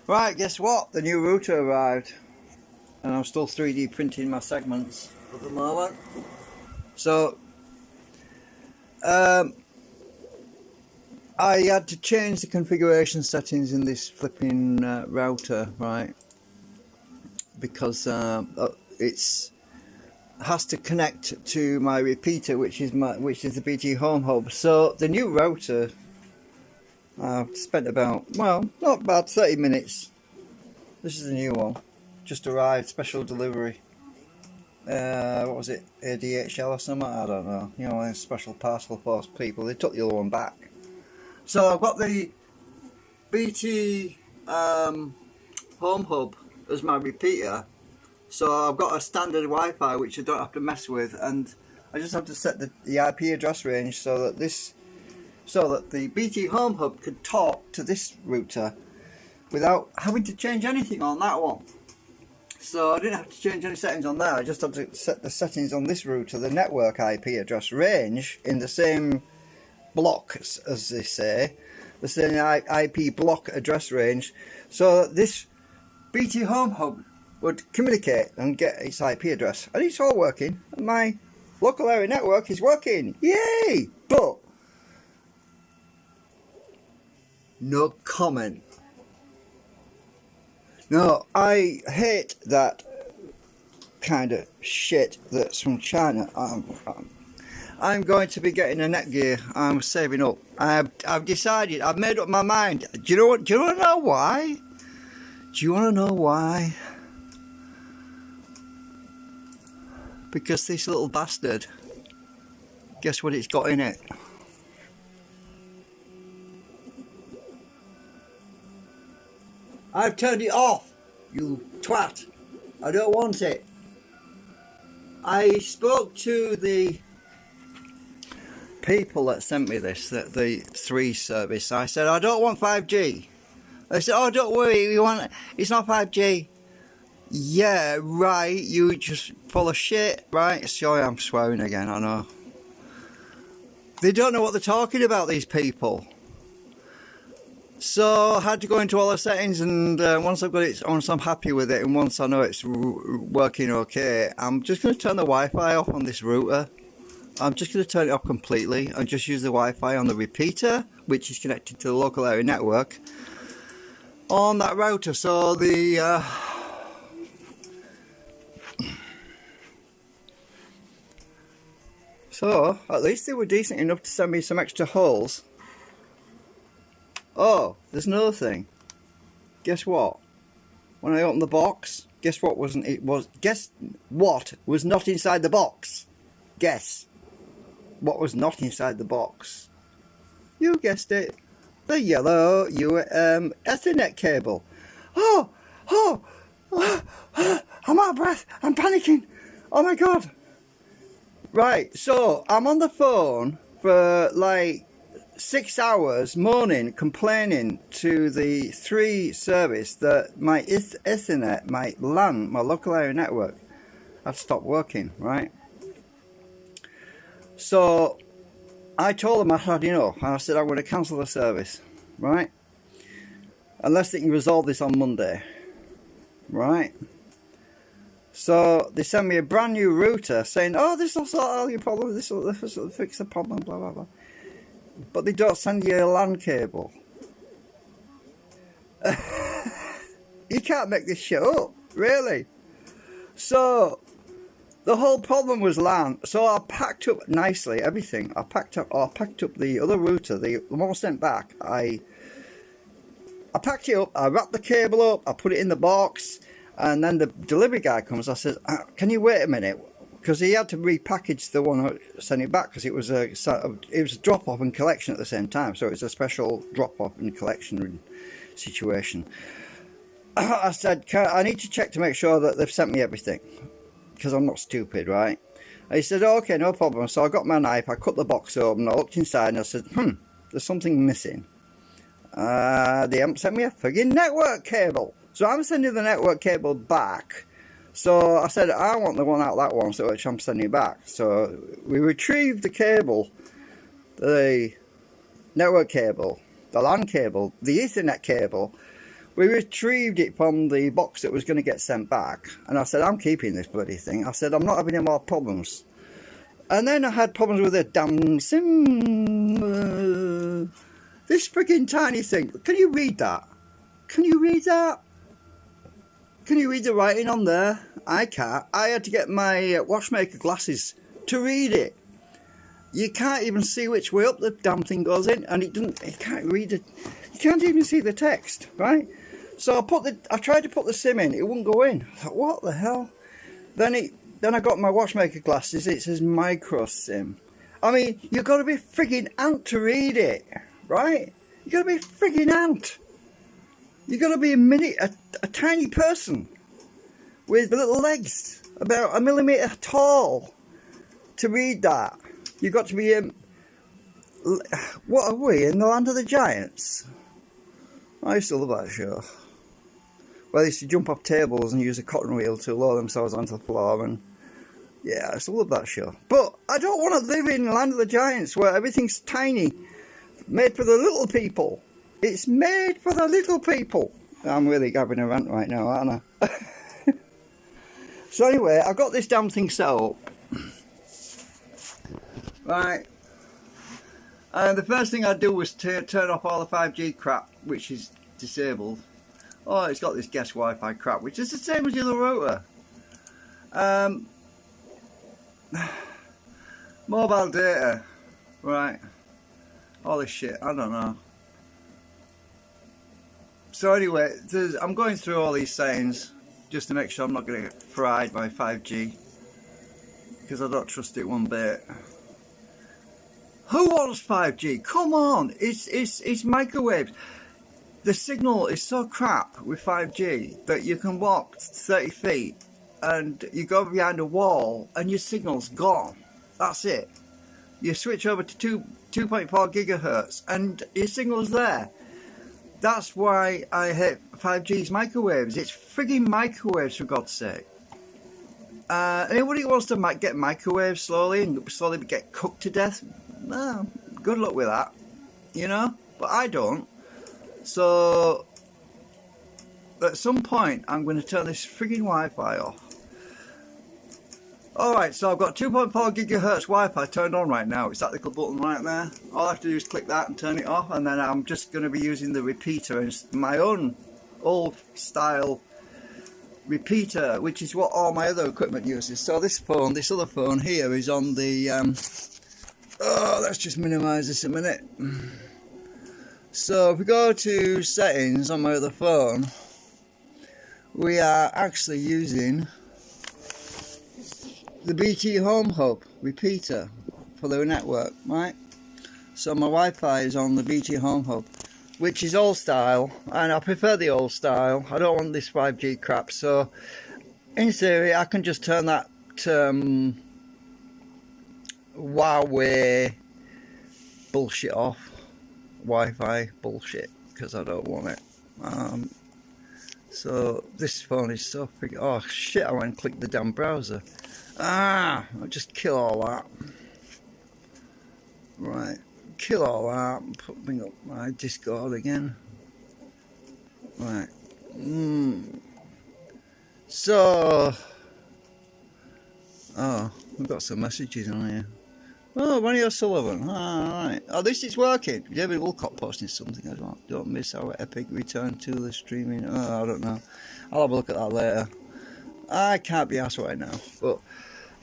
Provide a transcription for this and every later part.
Right, guess what? The new router arrived, and I'm still 3D printing my segments at the moment. So, I had to change the configuration settings in this flipping router, right? Because it's has to connect to my repeater, which is the BT Home Hub. So the new router, I've spent about not about 30 minutes. This is the new one, just arrived, special delivery. What was it, ADHL or something? I don't know. You know, special parcel force people. They took the other one back. So I've got the BT Home Hub as my repeater. So I've got a standard Wi-Fi which I don't have to mess with, and I just have to set the IP address range so that the BT Home Hub could talk to this router without having to change anything on that one. So I didn't have to change any settings on that. I just had to set the settings on this router, the network IP address range, in the same block, as they say, the same IP block address range, so that this BT Home Hub would communicate and get its IP address. And it's all working. My local area network is working. Yay! But no comment. No, I hate that kind of shit that's from China. I'm going to be getting a Netgear. I'm saving up. I've decided. I've made up my mind. Do you know what? Do you want to know why? Do you want to know why? Because this little bastard. Guess what it's got in it? I've turned it off, you twat. I don't want it. I spoke to the people that sent me this, the 3 service. I said, I don't want 5G. They said, oh, don't worry, it's not 5G. Yeah, right, you just full of shit, right? Sorry, I'm swearing again, I know. They don't know what they're talking about, these people. So I had to go into all the settings, and once I've got it, once I'm happy with it, and once I know it's working okay, I'm just going to turn the Wi-Fi off on this router. I'm just going to turn it off completely and just use the Wi-Fi on the repeater, which is connected to the local area network, on that router. So the so at least they were decent enough to send me some extra holes. Oh, there's another thing. Guess what? When I opened the box, guess what guess what was not inside the box? Guess what was not inside the box? You guessed it. The yellow Ethernet cable. Oh, I'm out of breath. I'm panicking. Oh my god. Right, so I'm on the phone for like 6 hours moaning, complaining to the 3 service that my Ethernet, my LAN, my local area network, had stopped working, right? So I told them I had enough, and I said I'm going to cancel the service, right? Unless they can resolve this on Monday, right? So they sent me a brand new router saying, oh, this will sort out your problem, this will fix the problem, blah, blah, blah. But they don't send you a LAN cable. You can't make this shit up, really. So the whole problem was LAN. So I packed up nicely everything. I packed up the other router, the one I sent back. I packed it up. I wrapped the cable up. I put it in the box, and then the delivery guy comes. I said, "Can you wait a minute?" Because he had to repackage the one I sent it back, because it was a drop off and collection at the same time. So it was a special drop off and collection situation. I said, I need to check to make sure that they've sent me everything, because I'm not stupid, right? And he said, oh, okay, no problem. So I got my knife, I cut the box open, I looked inside, and I said, there's something missing. They haven't sent me a friggin' network cable. So I'm sending the network cable back. So I said, I want the one out that one, so which I'm sending back. So we retrieved the cable, the network cable, the LAN cable, the Ethernet cable, We retrieved it from the box that was going to get sent back, and I said, I'm keeping this bloody thing. I said, I'm not having any more problems. And then I had problems with the damn sim. This freaking tiny thing. Can you read that? Can you read that? Can you read the writing on there? I can't. I had to get my watchmaker glasses to read it. You can't even see which way up the damn thing goes in, and it can't read it. You can't even see the text, right? So I tried to put the sim in, it wouldn't go in. I thought, what the hell? Then I got my watchmaker glasses, it says micro sim. I mean, you've got to be a frigging ant to read it, right? You've got to be a frigging ant. You've got to be a tiny person with little legs, about 1 millimetre tall, to read that. You've got to be, what are we, in the land of the giants? I used to love that show. Well, they used to jump off tables and use a cotton wheel to lower themselves onto the floor, and yeah, I used to love that show. But I don't want to live in the land of the giants where everything's tiny, made for the little people. It's made for the little people. I'm really having a rant right now, aren't I? So anyway, I got this damn thing set up. Right. And the first thing I do was turn off all the 5G crap, which is disabled. Oh, it's got this guest Wi-Fi crap, which is the same as the other router. Mobile data. Right. All this shit, I don't know. So anyway, I'm going through all these settings just to make sure I'm not going to get fried by 5G, because I don't trust it one bit. Who wants 5G? Come on, it's microwaves. The signal is so crap with 5G that you can walk 30 feet and you go behind a wall and your signal's gone. That's it. You switch over to 2.4 gigahertz and your signal's there. That's why I hate 5G's microwaves. It's frigging microwaves, for God's sake. Anybody who wants to get microwaves slowly and slowly get cooked to death, no, good luck with that, you know, but I don't. So at some point I'm going to turn this frigging Wi-Fi off. Alright, so I've got 2.4 gigahertz Wi-Fi turned on right now. It's that little button right there. All I have to do is click that and turn it off, and then I'm just going to be using the repeater, and my own old style repeater, which is what all my other equipment uses. So this other phone here is on the let's just minimize this a minute. So if we go to settings on my other phone, we are actually using the BT Home Hub repeater for the network, right? So my Wi-Fi is on the BT Home Hub, which is old style, and I prefer the old style. I don't want this 5G crap. So in theory I can just turn that Huawei bullshit off, Wi-Fi bullshit, because I don't want it. So this phone is so freaking, oh shit, I went and clicked the damn browser. I'll just kill all that. Right, kill all that and bring up my Discord again. Right. So, oh, we've got some messages on here. Oh, Ronnie O'Sullivan. Alright. Oh, this is working. David Wilcott posting something as well. Don't miss our epic return to the streaming. Oh, I don't know. I'll have a look at that later. I can't be asked right now. But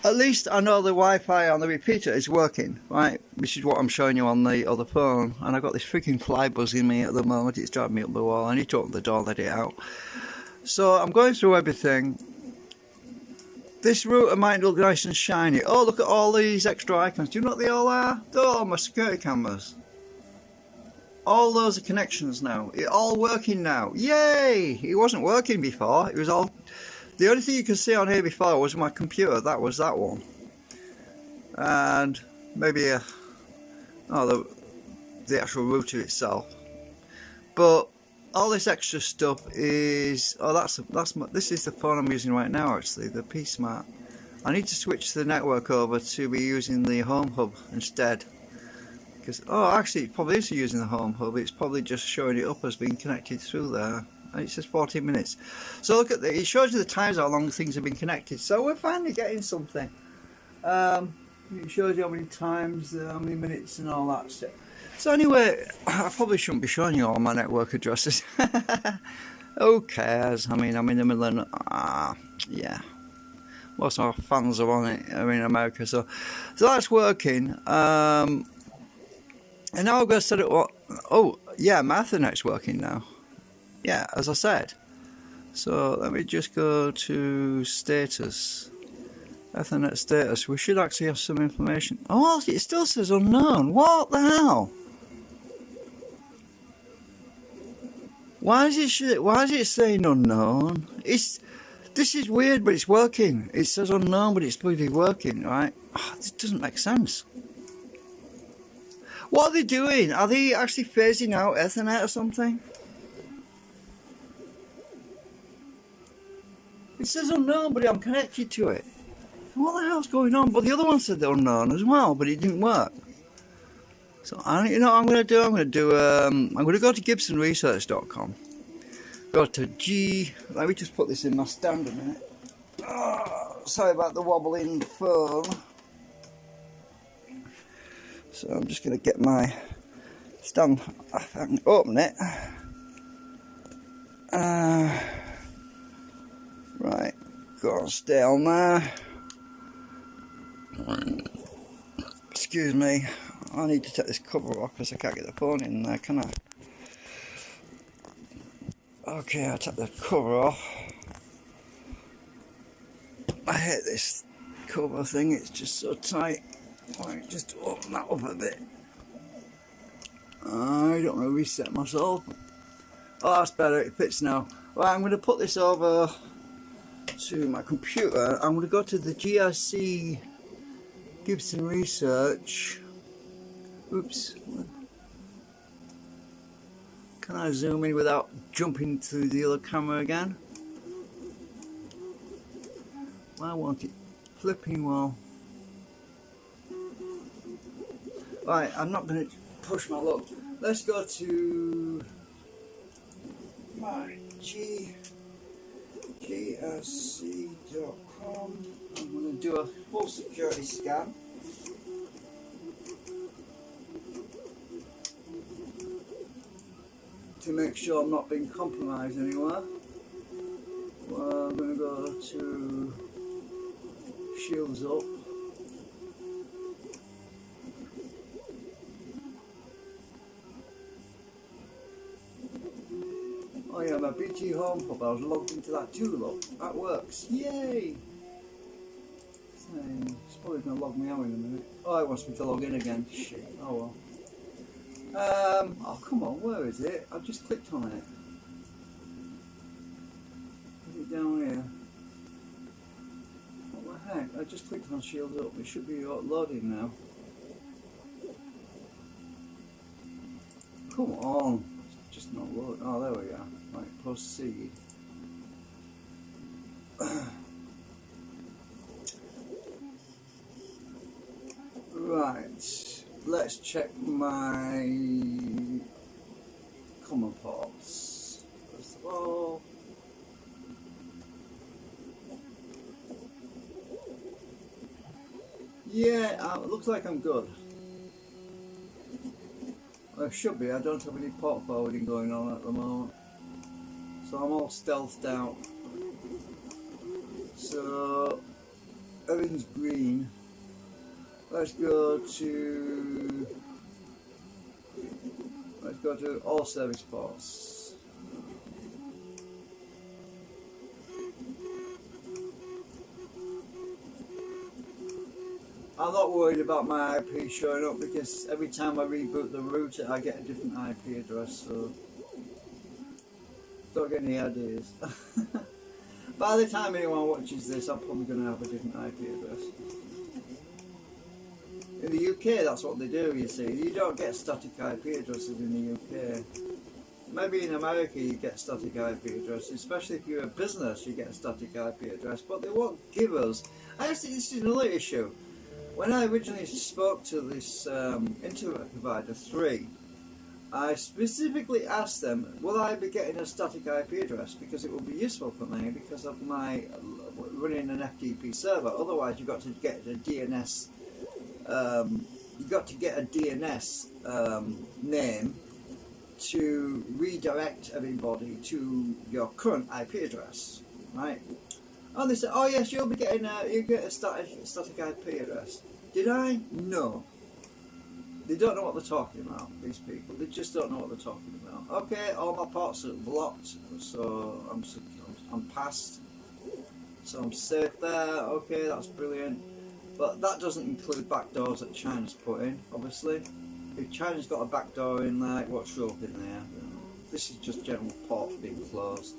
at least I know the Wi-Fi on the repeater is working, right? Which is what I'm showing you on the other phone. And I've got this freaking fly buzzing me at the moment. It's driving me up the wall. I need to open the door and let it out. So I'm going through everything. This router might look nice and shiny. Oh, look at all these extra icons. Do you know what they all are? They're all my security cameras. All those are connections now. It's all working now. Yay! It wasn't working before. It was all... The only thing you could see on here before was my computer. That was that one. And maybe the actual router itself. But all this extra stuff is... Oh, this is the phone I'm using right now, actually, the P-Smart. I need to switch the network over to be using the Home Hub instead. Because, oh, actually, it probably is using the Home Hub. It's probably just showing it up as being connected through there. It says 14 minutes. So look at the, it shows you the times, how long things have been connected. So we're finally getting something. It shows you how many times, how many minutes and all that stuff. So anyway, I probably shouldn't be showing you all my network addresses. Who cares? I mean, I'm in the middle of, yeah. Most of our fans are on it, I'm in America, so that's working. And now I'm going to set it up. Oh, yeah, my Ethernet's working now. Yeah, as I said. So let me just go to status. Ethernet status. We should actually have some information. Oh, it still says unknown. What the hell? Why is it saying unknown? This is weird, but it's working. It says unknown, but it's bloody working, right? Oh, this doesn't make sense. What are they doing? Are they actually phasing out Ethernet or something? It says unknown, but I'm connected to it. What the hell's going on? But the other one said they're unknown as well, but it didn't work. So you know what I'm going to do? I'm going to go to GibsonResearch.com. Go to let me just put this in my stand a minute. Oh, sorry about the wobbling phone. So I'm just going to get my stand. I can open it. Right, go on, stay on there. Excuse me, I need to take this cover off because I can't get the phone in there, can I? Okay, I'll take the cover off. I hate this cover thing, it's just so tight. Right, just open that up a bit. I don't want to reset myself. Oh, that's better, it fits now. Right, I'm going to put this over to my computer. I'm going to go to the GRC Gibson Research. Oops. Can I zoom in without jumping to the other camera again? I want it flipping well. Right, I'm not going to push my luck. Let's go to my GRC.com. I'm going to do a full security scan. To make sure I'm not being compromised anywhere. Well, I'm going to go to Shields Up. Oh yeah, my BT Home Hub, I was logged into that too, look. That works. Yay! It's probably going to log me out in a minute. Oh, it wants me to log in again. Shit. Oh well. Oh come on, where is it? I've just clicked on it. Is it down here? What the heck? I just clicked on Shield Up. It should be loading now. Come on. It's just not loading. Oh, there we are. Right, proceed. Right. Let's check my common ports. First of all, yeah, it looks like I'm good. I should be. I don't have any port forwarding going on at the moment, so I'm all stealthed out. So everything's green. Let's go to all service ports. I'm not worried about my IP showing up because every time I reboot the router I get a different IP address, so don't get any ideas. By the time anyone watches this, I'm probably going to have a different IP address. In the UK, that's what they do, you see. You don't get static IP addresses in the UK. Maybe in America you get static IP addresses, especially if you're a business, you get a static IP address, but they won't give us. Actually, this is another issue. When I originally spoke to this internet provider 3, I specifically asked them, will I be getting a static IP address, because it will be useful for me because of my running an FTP server. Otherwise, you've got to get a DNS. You've got to get a DNS name to redirect everybody to your current IP address, right? And they said, "Oh yes, you'll get a static IP address." Did I? No. They don't know what they're talking about, these people. They just don't know what they're talking about. Okay, all my ports are blocked, so I'm past. So I'm safe there. Okay, that's brilliant. But that doesn't include backdoors that China's put in, obviously. If China's got a backdoor in there, what's up in there? This is just general ports being closed.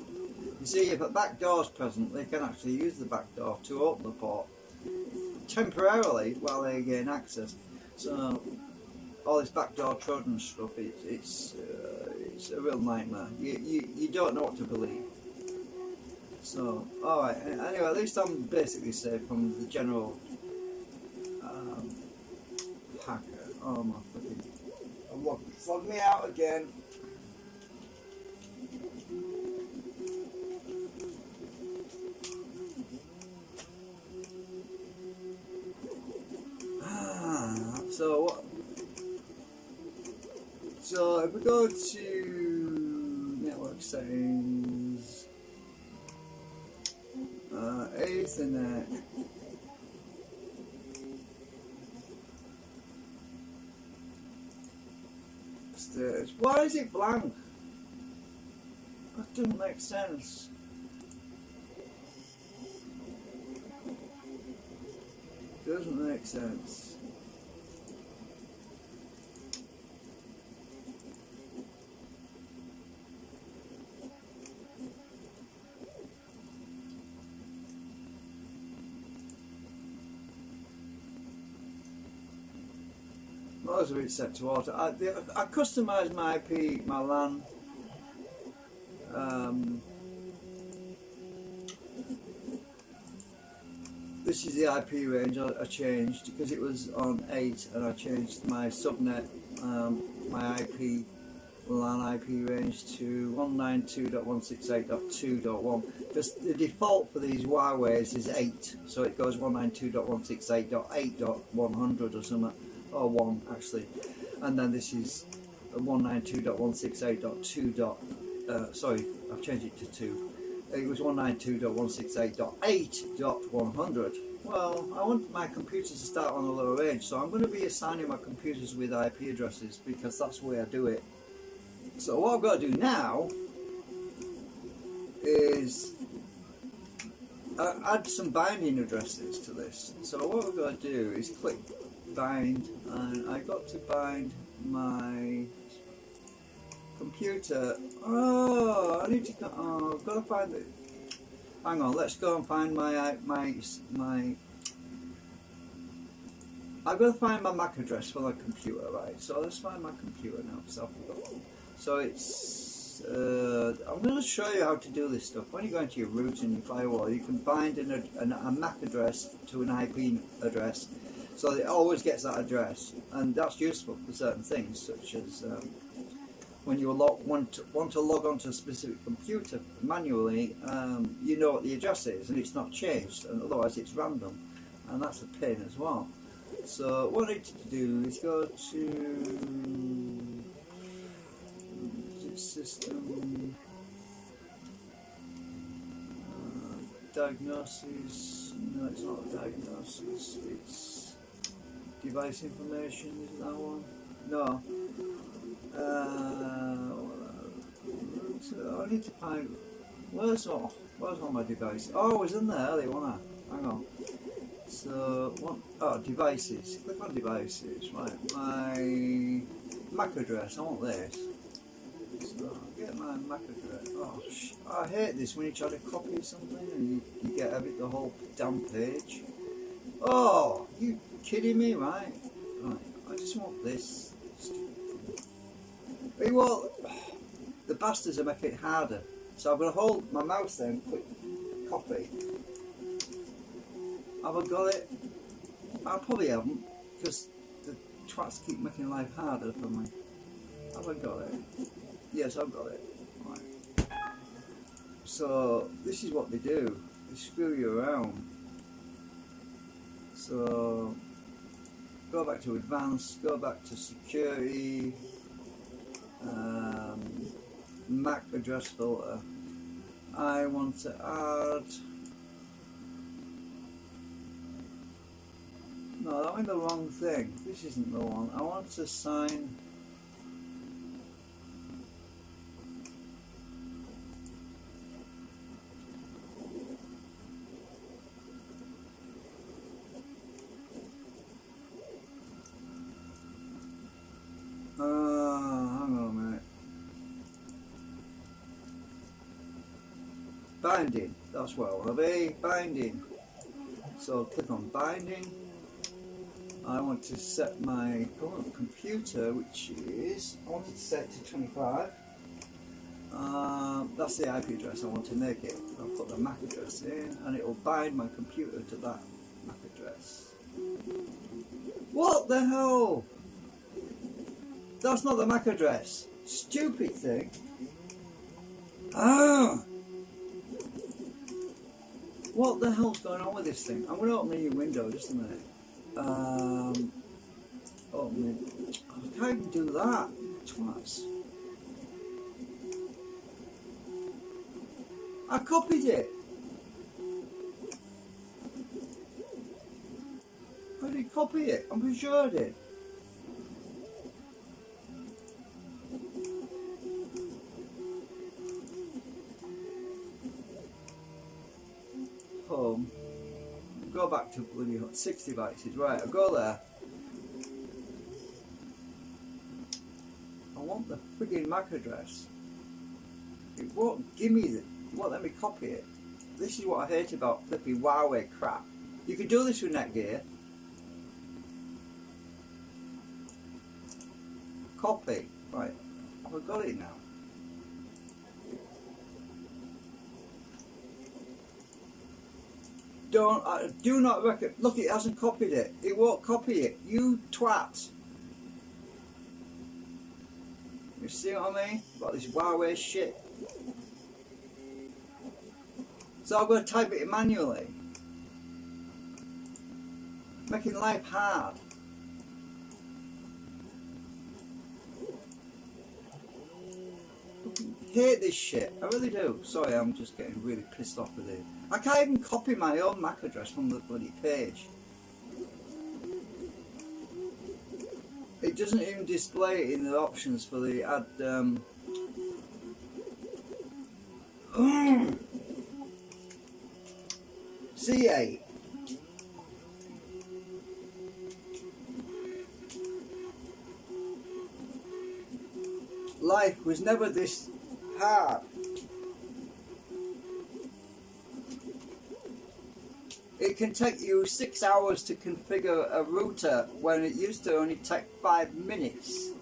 You see, if a backdoor is present, they can actually use the backdoor to open the port temporarily while they gain access. So all this backdoor Trojan stuff, it's a real nightmare. You don't know what to believe. So, alright, anyway, at least I'm basically safe from the general hacker. Oh my fucking... Flog me out again. So if we go to network settings, Ethernet, status. Why is it blank? That doesn't make sense. Doesn't make sense. Most of it's set to auto. I customise my IP, my LAN. This is the IP range I changed because it was on 8 and I changed my subnet, my IP, LAN IP range to 192.168.2.1 because the default for these Huawei's is 8, so it goes 192.168.8.100 or something. Or 1 actually, and then this is 192.168.2. Sorry, I've changed it to 2. It was 192.168.8.100. Well, I want my computers to start on a lower range, so I'm going to be assigning my computers with IP addresses because that's the way I do it. So what I've got to do now is add some binding addresses to this. So what we've got to do is click bind, and I got to bind my computer. Oh, I need to go. Oh, I've got to find it. Hang on, let's go and find my. I've got to find my MAC address for my computer, right? So let's find my computer now. So it's. I'm going to show you how to do this stuff. When you go into your root and your firewall, you can bind a MAC address to an IP address. So it always gets that address, and that's useful for certain things, such as when you want to log onto a specific computer manually, you know what the address is, and it's not changed, and otherwise it's random, and that's a pain as well. So what I need to do is go to system, diagnosis. No, it's not diagnosis. It's device information, is that one? No. So I need to find where's all my devices? Oh, I was in there earlier, wasn't I? Hang on. So devices. Click on devices. Right, my MAC address. I want this. So I'll get my MAC address. Oh, I hate this when you try to copy something and you get the whole damn page. Oh, you kidding me, right? Right, I just want this. Well, the bastards are making it harder. So I'm going to hold my mouse there and click copy. Have I got it? I probably haven't, because the twats keep making life harder for me. Have I got it? Yes, I've got it. Right. So this is what they do. They screw you around. So go back to advanced, go back to security, MAC address filter. I want to add, no, that went the wrong thing. This isn't the one. I want to sign. Hang on a minute. Binding, that's where I want to be. Binding. So click on binding. I want to set my current computer, which is, I want it to set to 25. That's the IP address I want to make it. I'll put the MAC address in and it will bind my computer to that MAC address. What the hell? That's not the MAC address. Stupid thing. Ah! What the hell's going on with this thing? I'm going to open a new window just a minute. Open it. I can't even do that. Twats. I copied it. I did copy it. I'm pretty sure I did. Home. Go back to bloody 6 devices. Right, I'll go there. I want the frigging MAC address. It won't give me the. It won't let me copy it. This is what I hate about flipping Huawei crap. You can do this with Netgear. Copy. Right, I've got it now. Do not reckon. Look, it hasn't copied it. It won't copy it. You twat. You see what I mean? About this Huawei shit. So I'm going to type it manually. Making life hard. Hate this shit. I really do. Sorry, I'm just getting really pissed off with it. I can't even copy my own MAC address from the bloody page. It doesn't even display it in the options for the add. C8. Life was never this hard. It can take you 6 hours to configure a router when it used to only take 5 minutes.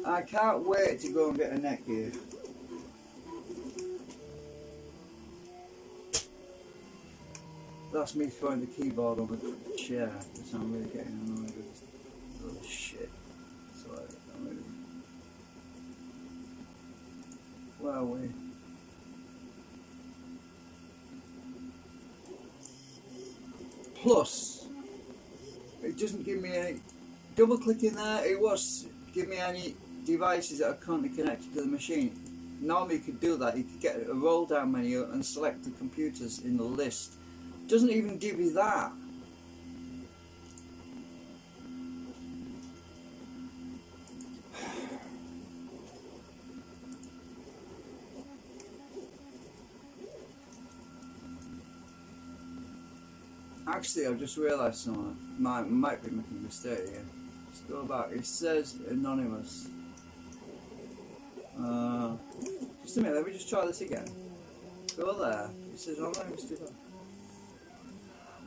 I can't wait to go and get a Netgear. That's me throwing the keyboard on the chair because I'm really getting annoyed with this shit. Sorry, I'm really. Where are we? Plus, it doesn't give me any. Double clicking there, it was give me any devices that are currently connected to the machine. Normally you could do that, you could get a roll down menu and select the computers in the list. It doesn't even give you that. Actually, I've just realised something. Might be making a mistake here. Let's go back. It says anonymous. Just a minute, let me just try this again. Go there. It says anonymous device.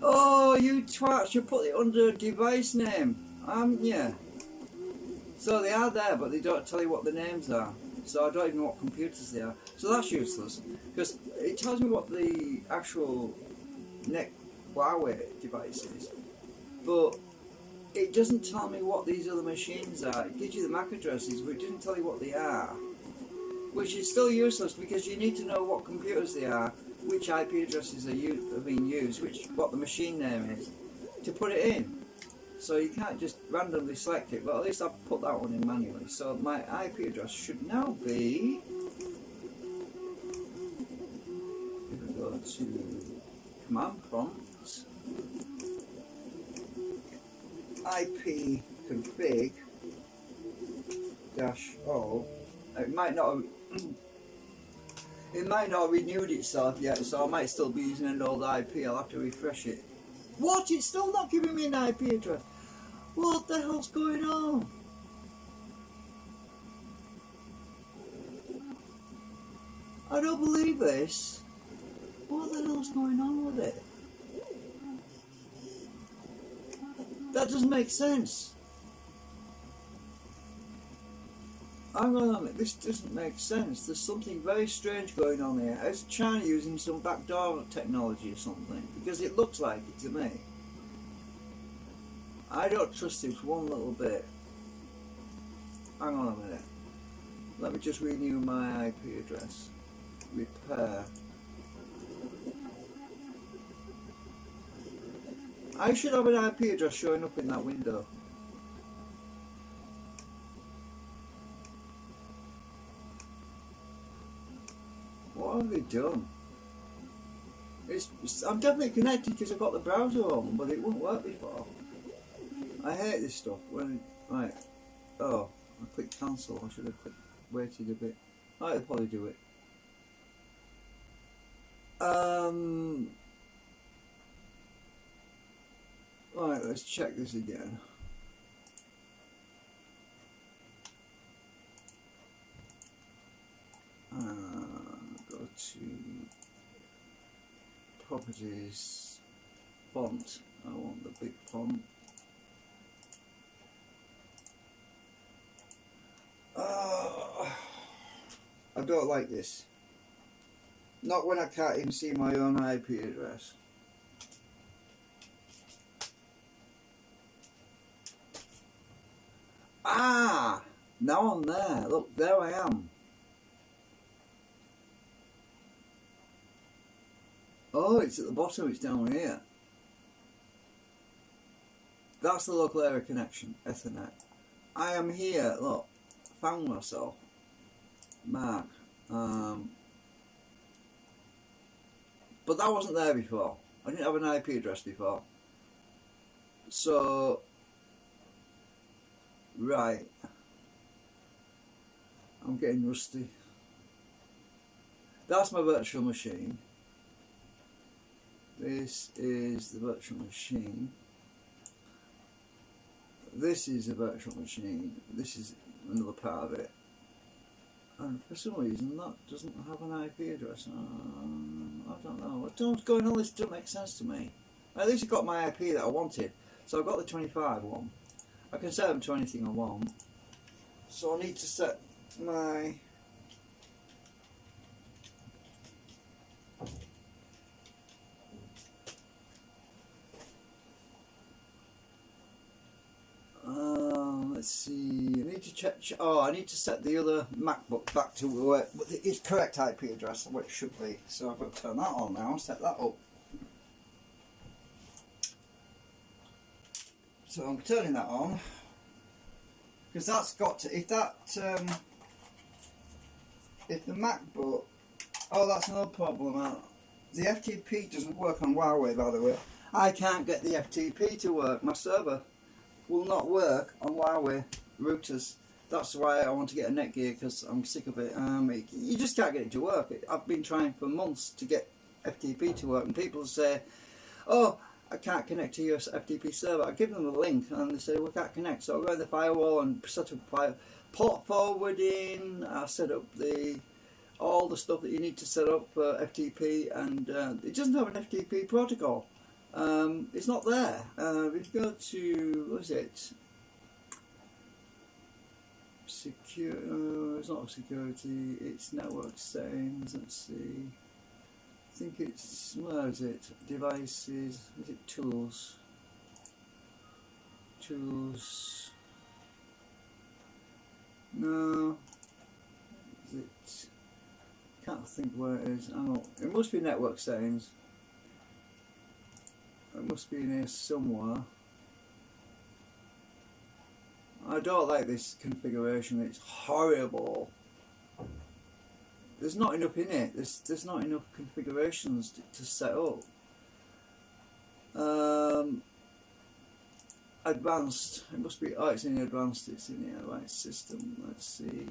Oh, you twats, you put it under device name, haven't you? So they are there, but they don't tell you what the names are. So I don't even know what computers they are. So that's useless, because it tells me what the actual Huawei devices, but it doesn't tell me what these other machines are. It gives you the MAC addresses, but it doesn't tell you what they are, which is still useless because you need to know what computers they are, which IP addresses are being used, what the machine name is, to put it in. So you can't just randomly select it, but at least I've put that one in manually. So my IP address should now be, if we go to command prompt, IP config -O. It might not have renewed itself yet, so I might still be using an old IP. I'll have to refresh it. What? It's still not giving me an IP address. What the hell's going on? I don't believe this. What the hell's going on with it? That doesn't make sense. Hang on a minute, this doesn't make sense. There's something very strange going on here. Is China using some backdoor technology or something? Because it looks like it to me. I don't trust this one little bit. Hang on a minute. Let me just renew my IP address. Repair. I should have an IP address showing up in that window. What have they done? I'm definitely connected because I've got the browser on, but it wouldn't work before. I hate this stuff when, right, oh, I clicked cancel. I should have waited a bit. I'll probably do it. Right, let's check this again. Go to properties, font. I want the big font. I don't like this. Not when I can't even see my own IP address. Ah! Now I'm there. Look, there I am. Oh, it's at the bottom, it's down here. That's the local area connection, Ethernet. I am here, look, found myself. Mark. But that wasn't there before. I didn't have an IP address before. So, right. I'm getting rusty. That's my virtual machine. This is the virtual machine. This is a virtual machine. This is another part of it. And for some reason that doesn't have an IP address. I don't know. What's going on? This doesn't make sense to me. At least I got my IP that I wanted. So I've got the 25 one. I can set them to anything I want. So I need to set my let's see, I need to check, I need to set the other MacBook back to its correct IP address, what it should be. So I've got to turn that on now, set that up. So I'm turning that on, because that's got to, if the MacBook, that's no problem. The FTP doesn't work on Huawei, by the way. I can't get the FTP to work. My server will not work on Huawei routers. That's why I want to get a Netgear, because I'm sick of it. You just can't get it to work. I've been trying for months to get FTP to work, and people say, oh, I can't connect to your FTP server. I give them the link and they say we can't connect. So I go to the firewall and set up port forwarding. I set up all the stuff that you need to set up for FTP, and it doesn't have an FTP protocol. It's not there. If you go to, what is it? Secure. It's not security. It's network settings. Let's see. think it's, where is it? Devices, is it tools? Tools. No. Is it? Can't think where it is. Oh, it must be network settings. It must be in here somewhere. I don't like this configuration. It's horrible. There's not enough in it. There's not enough configurations to set up. Advanced. It must be. Oh, it's in advanced. It's in here. Right, system. Let's see.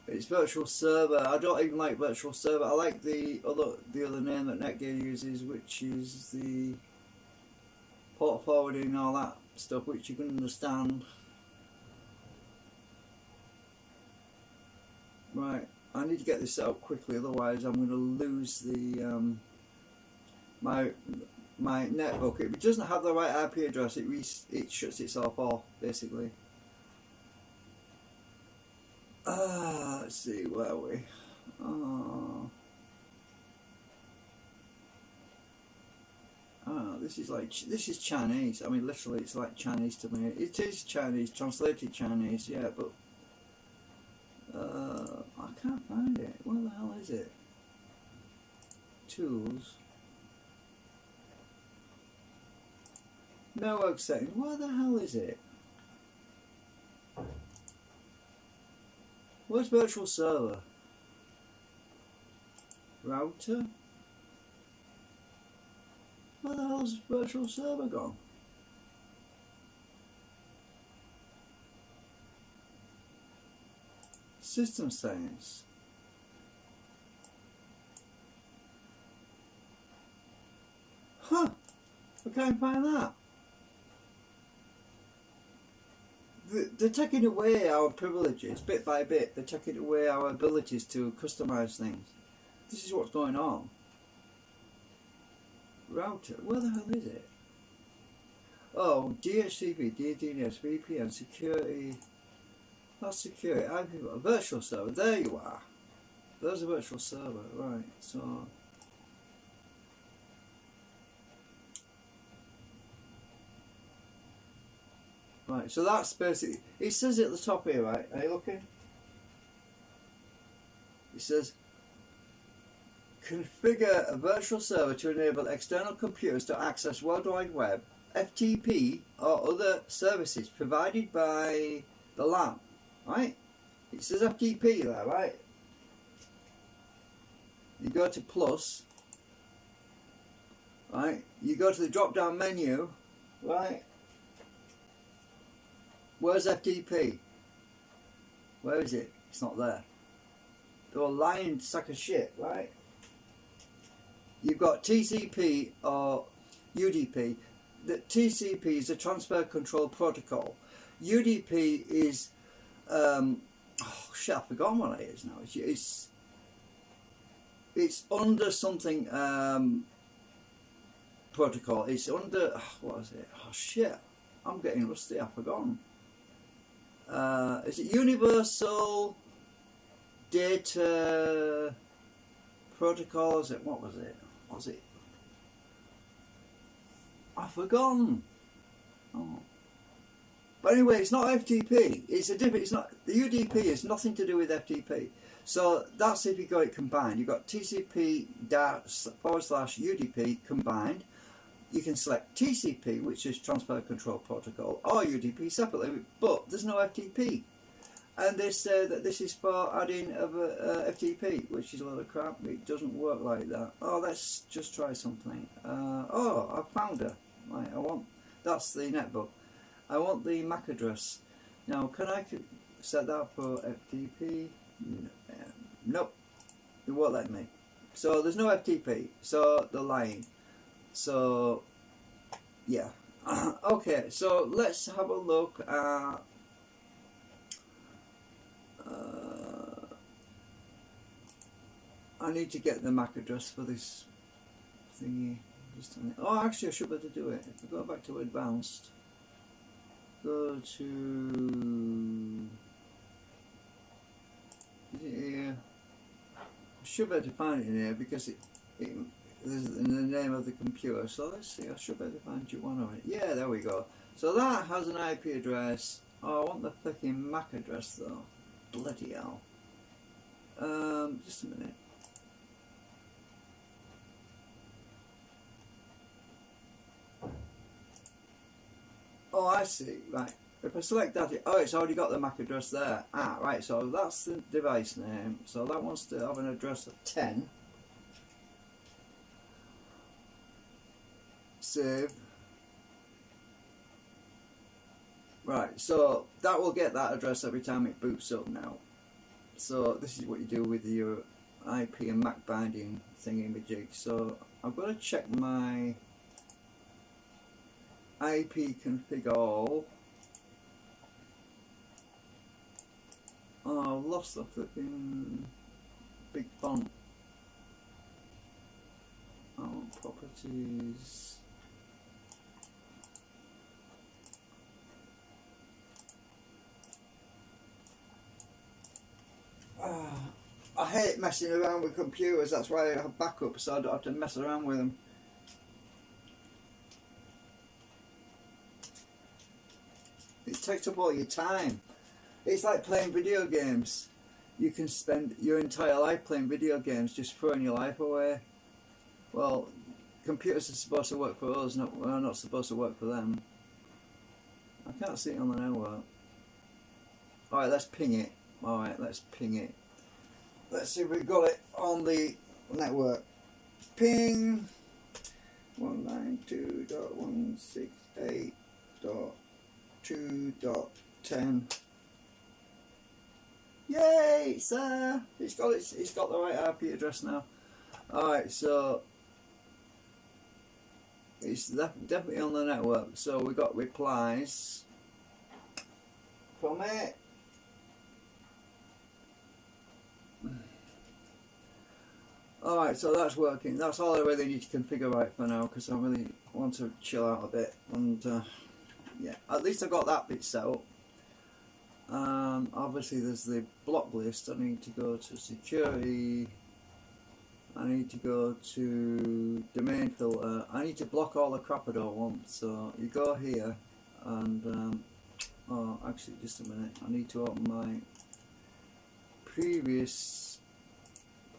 It's virtual server. I don't even like virtual server. I like the other name that Netgear uses, which is the port forwarding and all that stuff, which you can understand. Right, I need to get this set up quickly, otherwise I'm going to lose the my netbook. If it doesn't have the right IP address, it shuts itself off, basically. Let's see, where are we? This is Chinese. I mean, literally, it's like Chinese to me. It is Chinese, translated Chinese, yeah, but I can't find it. Where the hell is it? Tools. Network settings. Where the hell is it? Where's virtual server? Router? Where the hell's virtual server gone? System settings. Huh, I can't find that. They're taking away our privileges bit by bit. They're taking away our abilities to customize things. This is what's going on. Router, where the hell is it? Oh, DHCP, DNS, VPN, security. That's security. IP, virtual server. There you are. There's a virtual server, right? So. Right, so that's basically, it says it at the top here, right? Are you looking? It says, configure a virtual server to enable external computers to access World Wide Web, FTP, or other services provided by the LAN, right? It says FTP there, right? You go to plus, right? You go to the drop down menu, right? Where's FTP? Where is it? It's not there. They're a lying sack of shit, right? You've got TCP or UDP. The TCP is a transfer control protocol. UDP is oh shit, I've forgotten what it is now. It's under something protocol. It's under what is it? Oh shit, I'm getting rusty. I've forgotten. Is it Universal Data Protocol? Is it? What was it? Was it? I've forgotten. Oh. But anyway, it's not FTP. It's a different. It's not. The UDP is nothing to do with FTP. So that's if you got it combined. You've got TCP/UDP combined. You can select TCP, which is Transfer Control Protocol, or UDP separately, but there's no FTP. And they say that this is for adding of a FTP, which is a lot of crap. It doesn't work like that. Oh, let's just try something. Oh, I found her. Right, that's the netbook. I want the MAC address. Now, can I set that for FTP? Nope, it won't let me. So there's no FTP, so they're lying. So, yeah. Okay, so let's have a look at I need to get the MAC address for this thingy. Oh, actually, I should be able to do it. If I go back to advanced, go to. Is it here? should be able to find it in here because it there's in the name of the computer. So let's see, I should be able to find Juan on it. Yeah, there we go. So that has an IP address. Oh, I want the flipping MAC address though. Bloody hell. Just a minute. Oh, I see. Right. If I select that, oh, it's already got the MAC address there. Ah, right. So that's the device name. So that wants to have an address of 10. Save. Right. So that will get that address every time it boots up now. So this is what you do with your IP and MAC binding thingy-majig. So I'm going to check my IP config all. Oh, I've lost the flipping big font. Oh, properties. I hate messing around with computers, that's why I have backups so I don't have to mess around with them. It takes up all your time. It's like playing video games. You can spend your entire life playing video games, just throwing your life away. Well, computers are supposed to work for us, we're not supposed to work for them. I can't see it on the network. Alright, let's ping it. Alright, let's ping it. Let's see if we've got it on the network. Ping 192.168.2.10. Yay, sir! It's got the right IP address now. Alright, so it's definitely on the network. So we got replies from it. Alright, so that's working. That's all I really need to configure right for now because I really want to chill out a bit. And yeah, at least I got that bit set up. Obviously there's the block list. I need to go to security. I need to go to domain filter. I need to block all the crap I don't want. So you go here and oh, actually just a minute. I need to open my previous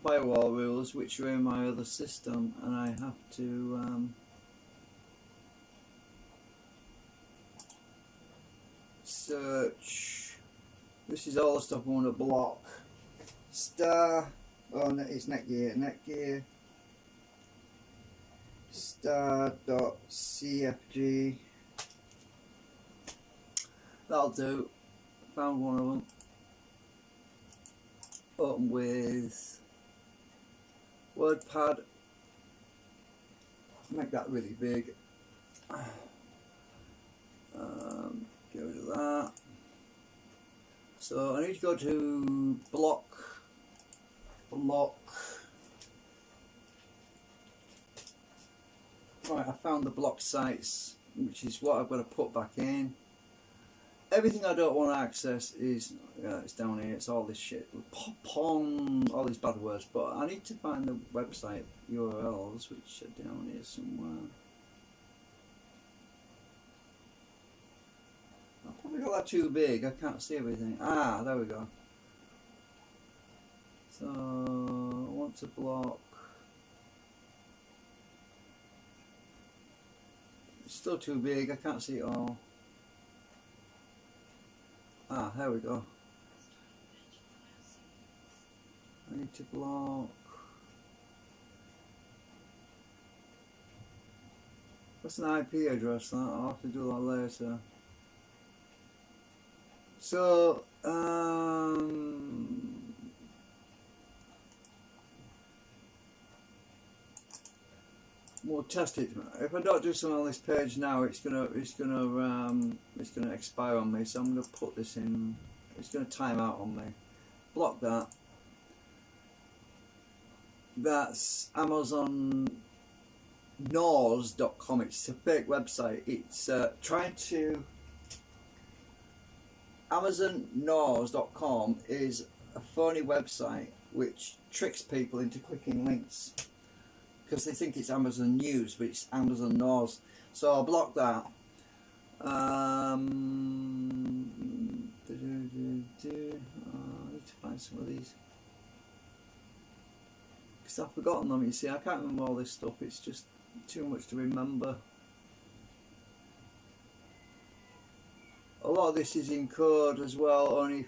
firewall rules which are in my other system, and I have to search. This is all the stuff I want to block. Star, oh no, it's Netgear star.cfg. That'll do. Found one of them. Open with WordPad. Make that really big. Get rid of that. So I need to go to block. Right, I found the blocked sites, which is what I've got to put back in. Everything I don't want to access is, it's down here, it's all this shit. Pop on, all these bad words, but I need to find the website URLs, which are down here somewhere. I've probably got that too big, I can't see everything. Ah, there we go. So, I want to block. It's still too big, I can't see it all. Ah, there we go. I need to block. What's an IP address? I'll have to do that later. So, we'll test it. If I don't do something on this page now, it's gonna expire on me. So I'm gonna put this in. It's gonna time out on me. Block that. That's AmazonNors.com. It's a fake website. It's trying to. AmazonNors.com is a phony website which tricks people into clicking links because they think it's Amazon News, but it's Amazon Knows. So I'll block that. I need to find some of these because I've forgotten them. You see, I can't remember all this stuff. It's just too much to remember. A lot of this is in code as well. Only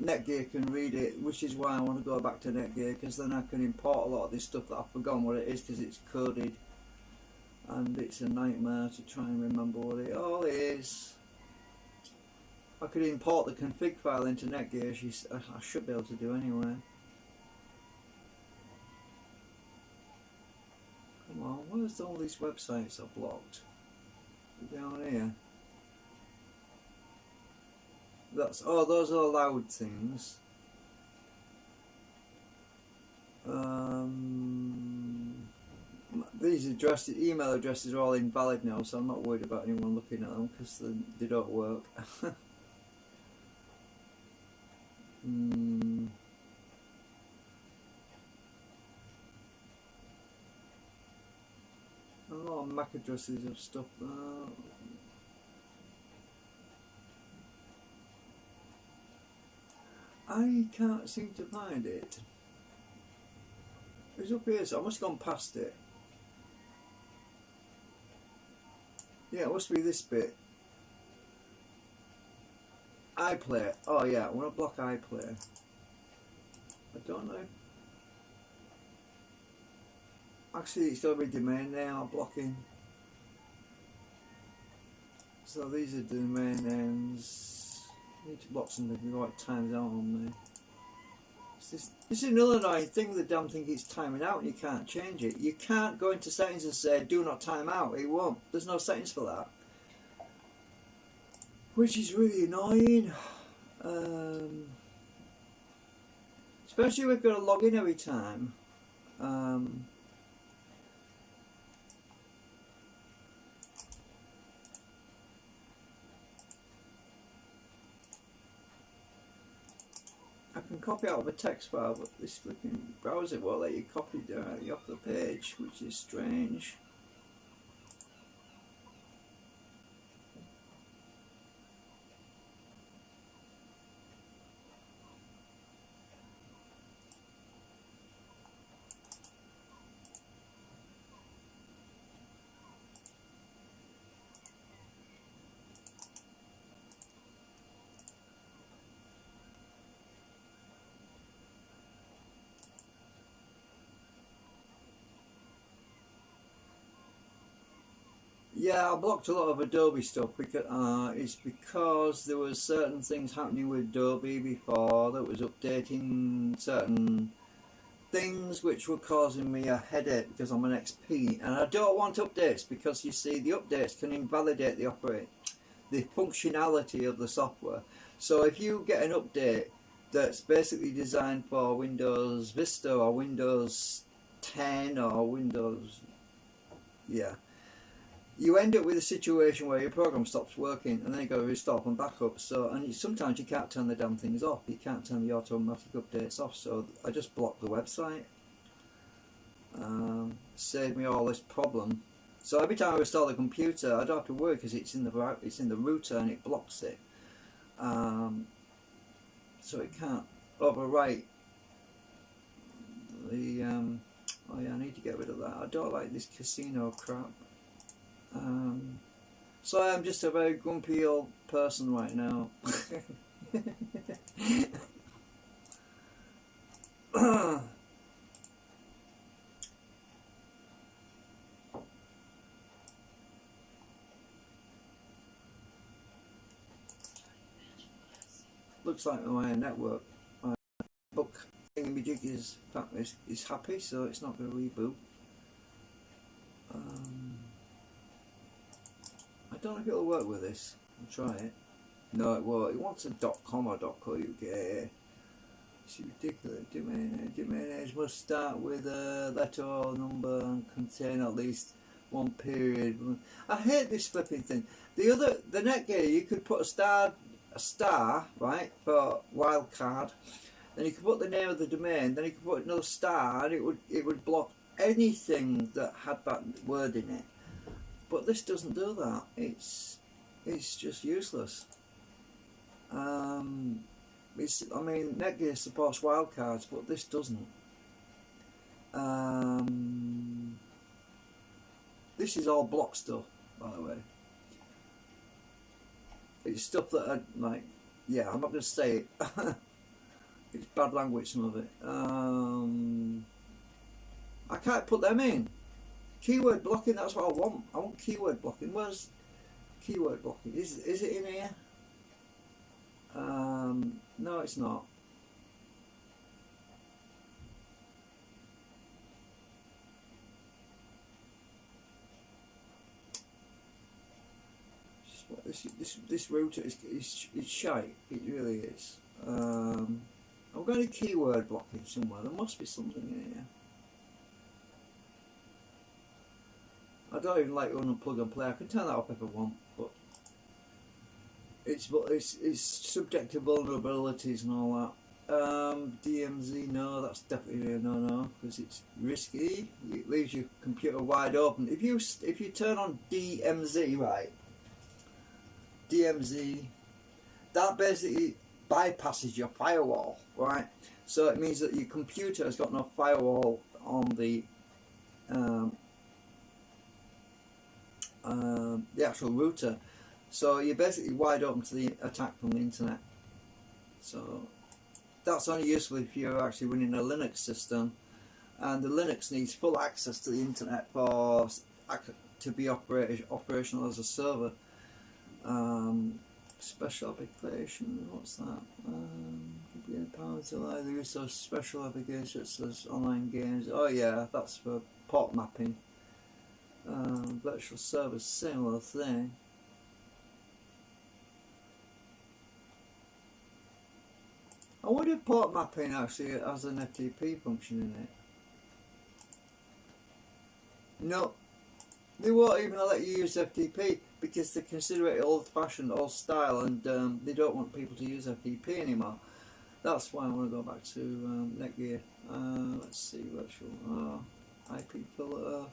Netgear can read it, which is why I want to go back to Netgear, because then I can import a lot of this stuff that I've forgotten what it is because it's coded, and it's a nightmare to try and remember what it all is. I could import the config file into Netgear. I should be able to do anyway. Come on, where's all these websites I've blocked? Down here. Oh, those are allowed things. These email addresses are all invalid now, so I'm not worried about anyone looking at them because they don't work. A lot of MAC addresses of stuff. I can't seem to find it. It's up here, so I must have gone past it. Yeah, it must be this bit. iPlayer. Oh yeah, I want to block iPlayer. I don't know. Actually, it's got to be domain name I'm blocking. So these are domain names. I need to block something before it times out on me. This is another annoying thing with the damn thing. It's timing out and you can't change it. You can't go into settings and say do not time out. It won't. There's no settings for that, which is really annoying. Especially if we've got to log in every time. I can copy out of a text file, but this freaking browser won't let you copy directly off the page, which is strange. Yeah, I blocked a lot of Adobe stuff because it's because there was certain things happening with Adobe before that was updating certain things which were causing me a headache because I'm an XP, and I don't want updates because you see the updates can invalidate the functionality of the software. So if you get an update that's basically designed for Windows Vista or Windows 10 or Windows, yeah, you end up with a situation where your program stops working and then you got to restart and back up. So, and sometimes you can't turn the damn things off. You can't turn the automatic updates off. So I just blocked the website. Saved me all this problem. So every time I restore the computer, I don't have to worry because it's in the router and it blocks it. So it can't overwrite the. Oh yeah, I need to get rid of that. I don't like this casino crap. So I'm just a very grumpy old person right now. Looks like my network, my book thingamajig is happy, so it's not going to reboot. I don't know if it'll work with this. I'll try it. No, it won't. It wants a .com or .co.uk. It's ridiculous. Domain names must start with a letter or number and contain at least one period. I hate this flipping thing. The Netgear, you could put a star, right, for wildcard, Then you could put the name of the domain, then you could put another star, and it would block anything that had that word in it. But this doesn't do that. It's just useless. I mean, Netgear supports wildcards, but this doesn't. This is all block stuff, by the way. It's stuff that I like. Yeah, I'm not going to say it. It's bad language, some of it. I can't put them in. Keyword blocking, that's what I want. I want keyword blocking. Where's keyword blocking? Is it in here? No, it's not. This router is shite. It really is. I'm going to keyword blocking somewhere. There must be something in here. I don't even like run and plug and play. I can turn that up if I want, but it's subject to vulnerabilities and all that. DMZ, no, that's definitely a no because it's risky. It leaves your computer wide open. If you turn on DMZ, right? DMZ, that basically bypasses your firewall, right? So it means that your computer has got no firewall on the actual router, so you're basically wide open to the attack from the internet. So that's only useful if you're actually running a Linux system, and the Linux needs full access to the internet to be operational as a server. Special application, what's that? Empowered to allow the use of special applications such as online games. Oh yeah, that's for port mapping. Virtual server, similar thing. I wonder if port mapping actually has an FTP function in it. No, they won't even let you use FTP because they consider it old-fashioned, old style, and they don't want people to use FTP anymore. That's why I want to go back to Netgear. Let's see, virtual IP filter.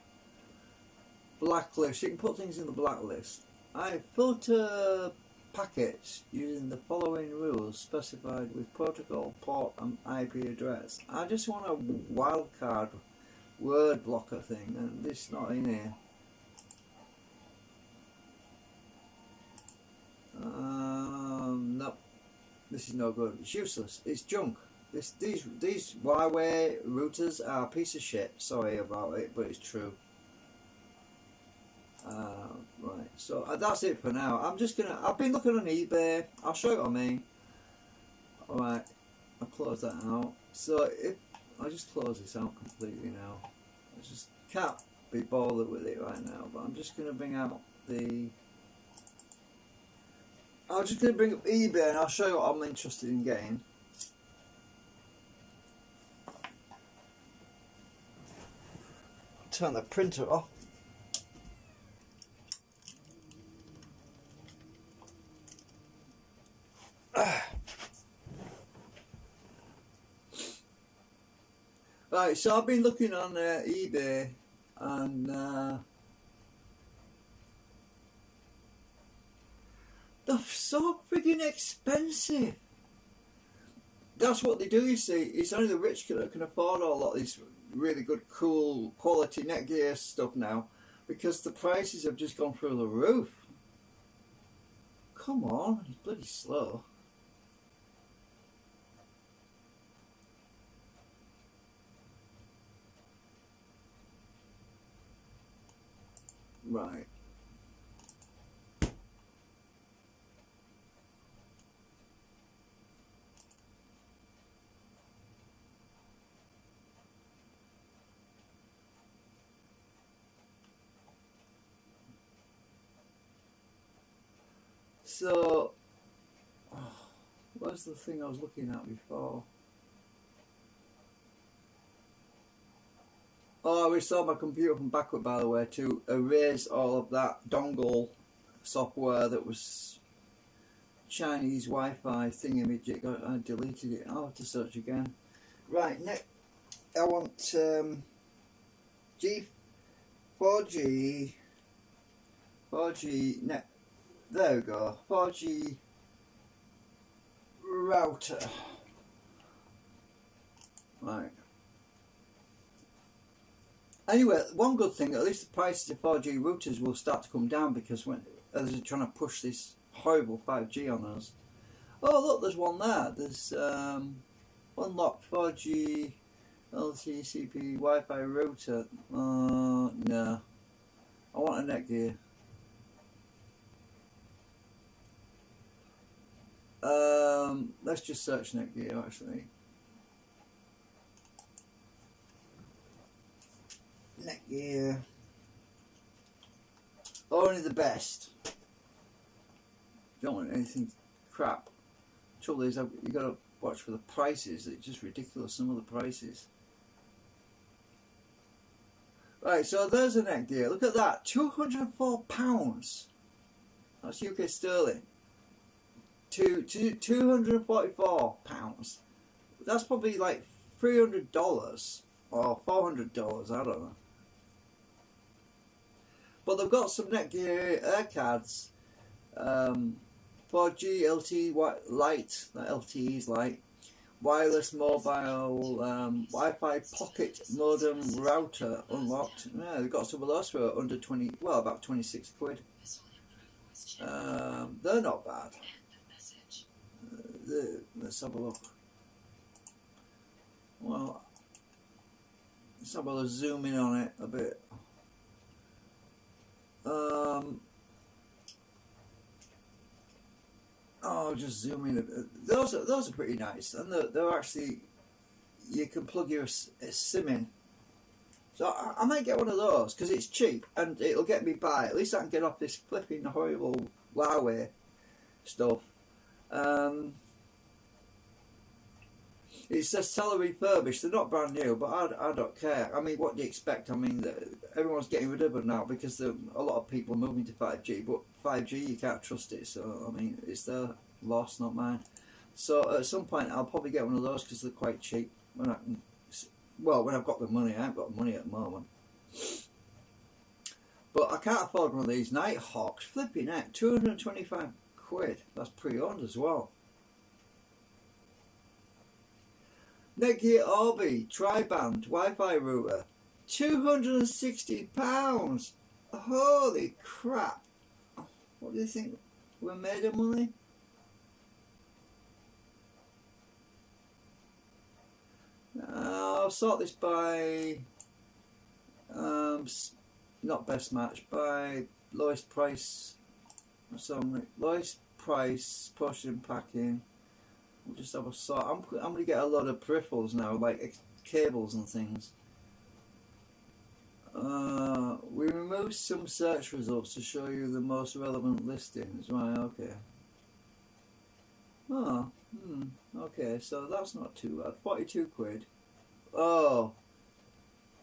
Blacklist. You can put things in the blacklist. I filter packets using the following rules specified with protocol, port, and IP address. I just want a wildcard word blocker thing, and this is not in here. No, this is no good. It's useless. It's junk. These Huawei routers are a piece of shit. Sorry about it, but it's true. Right, so that's it for now. I've been looking on eBay. I'll show you what I mean. Alright, I'll close that out. So if I just close this out completely now, I just can't be bothered with it right now, but I'm just going to bring out I'm just going to bring up eBay and I'll show you what I'm interested in getting. Turn the printer off. Right, so I've been looking on eBay and they're so friggin' expensive. That's what they do, you see. It's only the rich that can afford a lot of this really good, cool, quality Netgear stuff now because the prices have just gone through the roof. Come on, it's bloody slow. Right. So, where's the thing I was looking at before? Oh, I restored my computer from backup, by the way, to erase all of that dongle software that was Chinese Wi-Fi thingamajig. I deleted it. I'll have to search again. Right, next I want G4G net. There we go. 4G router. Right. Anyway, one good thing, at least the prices of 4G routers will start to come down, because when they're trying to push this horrible 5G on us. Oh look, there's one there. There's unlocked 4G LTCP Wi-Fi router. No. I want a Netgear. Let's just search Netgear actually. Netgear. Only the best. Don't want anything crap. Trouble is, you got to watch for the prices. It's just ridiculous, some of the prices. Right, so there's a Netgear. Look at that, £204. That's UK sterling. To £244. That's probably like $300 or $400. I don't know. But they've got some Netgear air cards. 4G LTE Lite, LTE's Lite, wireless mobile Wi-Fi pocket modem router unlocked. Yeah, they've got some of those for under 20, well, about 26 quid. They're not bad. Let's have a look. Well, let's have a zoom in on it a bit. Oh, just zoom in a bit. Those are pretty nice, and they're actually, you can plug your SIM in. So I might get one of those because it's cheap and it'll get me by. At least I can get off this flipping horrible Huawei stuff. It says seller refurbished. They're not brand new, but I don't care. I mean, what do you expect? I mean, everyone's getting rid of them now because a lot of people are moving to 5G. But 5G, you can't trust it. So I mean, it's their loss, not mine. So at some point, I'll probably get one of those because they're quite cheap. When I've got the money. I haven't got money at the moment. But I can't afford one of these Nighthawks. Flipping heck, 225 quid. That's pre-owned as well. Netgear Orbi Tri-Band Wi-Fi router, £260. Holy crap! What do you think we're made of money? I'll sort this by not best match, by lowest price. So lowest price, portion packing. We'll just have a sort. I'm going to get a lot of peripherals now, like cables and things. We removed some search results to show you the most relevant listings. Right, okay. Oh, okay, so that's not too bad. 42 quid. Oh,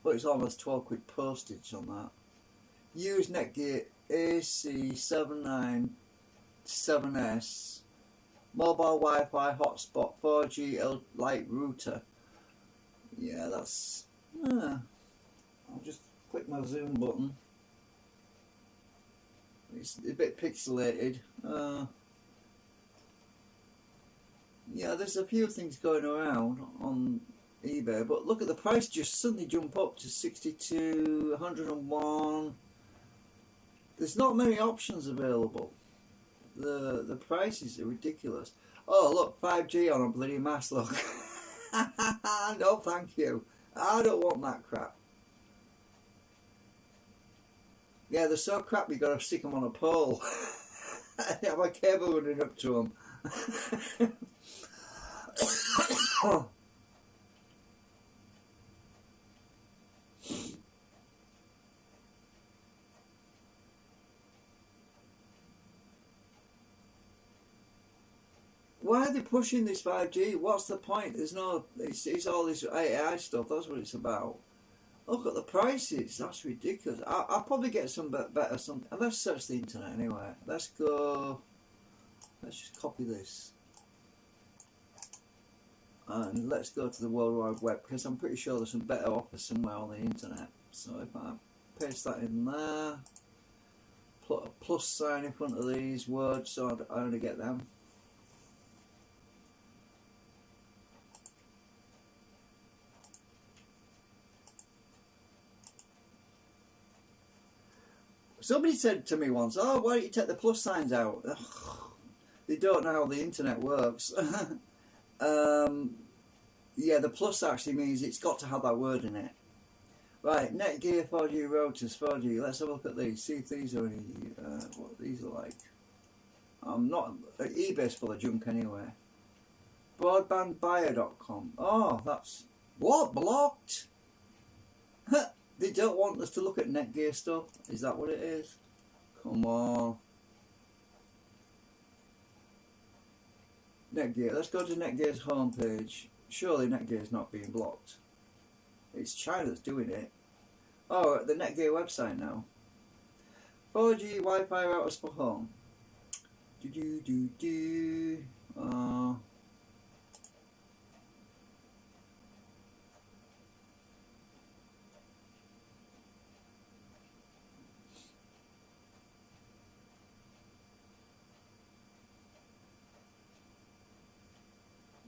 but it's almost 12 quid postage on that. Use Netgear AC797S. Mobile Wi-Fi hotspot 4G Lite router. Yeah, that's. I'll just click my zoom button. It's a bit pixelated. Yeah, there's a few things going around on eBay, but look at the price just suddenly jump up to 62, 101. There's not many options available. The prices are ridiculous. Oh look, 5G on a bloody mast, look. No thank you. I don't want that crap. Yeah, they're so crap you gotta stick them on a pole. Have a cable running up to them. Why are they pushing this 5G? What's the point? There's no. It's all this AI stuff. That's what it's about. Look at the prices. That's ridiculous. I'll probably get some better. Let's search the internet anyway. Let's go. let's just copy this and let's go to the World Wide Web, because I'm pretty sure there's some better offers somewhere on the internet. So if I paste that in there, put a plus sign in front of these words so I only get them. Somebody said to me once, oh, why don't you take the plus signs out? Ugh, they don't know how the internet works. Yeah, the plus actually means it's got to have that word in it. Right, Netgear 4G routers, 4G. Let's have a look at these. See if these are any, what these are like. I'm not, eBay's full of junk anyway. Broadbandbuyer.com. Oh, that's, what, blocked? They don't want us to look at Netgear stuff. Is that what it is? Come on. Netgear. Let's go to Netgear's homepage. Surely Netgear's not being blocked. It's China that's doing it. Oh, the Netgear website now. 4G Wi-Fi routers for home.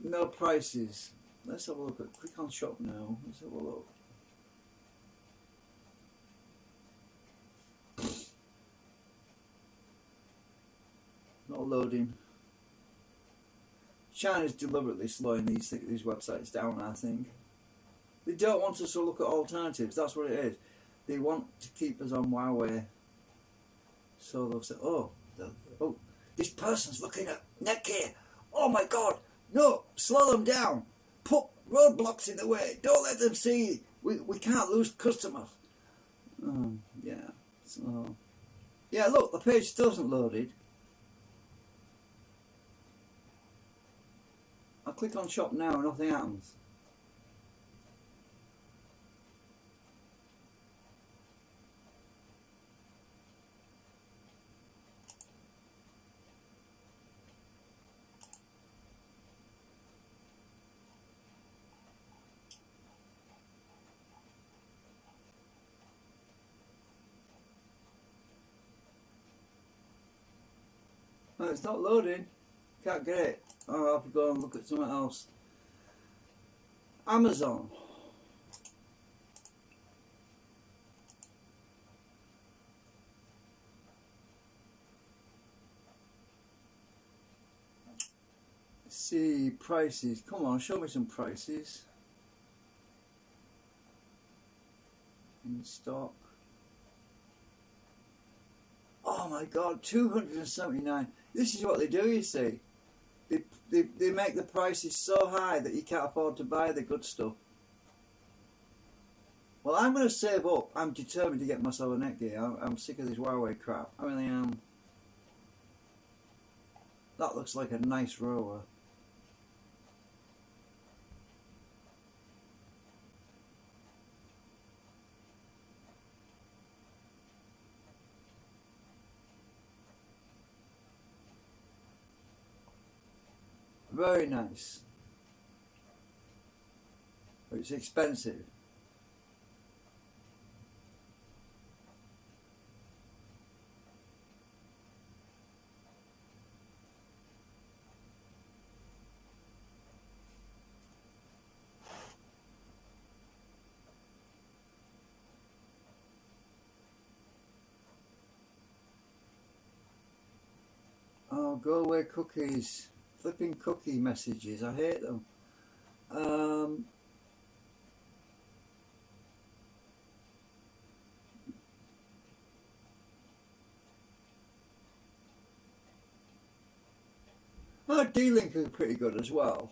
No prices. Let's have a look at, click on shop now. Let's have a look. Not loading. China's deliberately slowing these websites down, I think. They don't want us to look at alternatives, that's what it is. They want to keep us on Huawei. So they'll say, oh, this person's looking at Netgear. Oh my God, no, slow them down. Put roadblocks in the way. Don't let them see. We can't lose customers. Yeah, so... Yeah, look, the page still isn't loaded. I click on shop now and nothing happens. No, it's not loading. Can't get it. I'll have to go and look at something else. Amazon. Let's see, prices. Come on, show me some prices. In stock. Oh my God, 279. This is what they do, you see. They make the prices so high that you can't afford to buy the good stuff. Well, I'm going to save up. I'm determined to get myself a Netgear. I'm sick of this Huawei crap. I really am. That looks like a nice rower. Very nice. But it's expensive. Oh, go away cookies. Flipping cookie messages, I hate them. D-Link is pretty good as well.